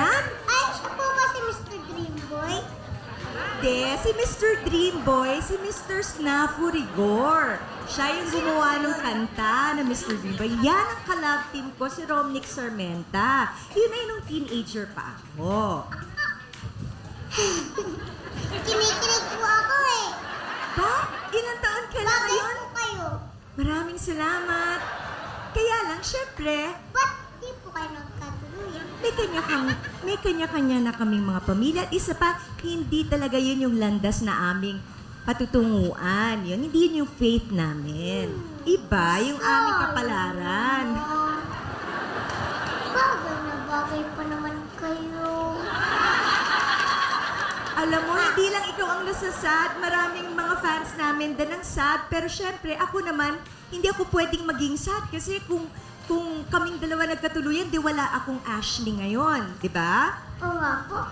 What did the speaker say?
yan? Ay, siya po ba si Mr. Dreamboy? Hindi, si Mr. Dreamboy, si Mr. Snafu Rigor. Siya yung gumawa ng kanta na Mr. Dreamboy. Yan ang ka-love team ko, si Romnick Sarmenta. Yun ay nung teenager pa ako. Kinikilig po ako eh. Pa, ilang taon ka na Bakit ngayon? po kayo? Maraming salamat. Kaya lang, syempre, Ba't di po kayo nagkatuluyan? may kanya-kanya na kaming mga pamilya. At isa pa, hindi talaga yun yung landas na aming patutunguan. Yun, hindi yun yung faith namin. Iba yung aming kapalaran. Bagay na bagay pa naman kayo. Alam mo, hindi lang ikaw ang nasasad. Maraming mga fans namin din ang sad. Pero syempre, ako naman, hindi ako pwedeng maging sad. Kasi kung kaming dalawa nagkatuluyan, di wala akong Ashley ngayon. Di ba? Oo nga po.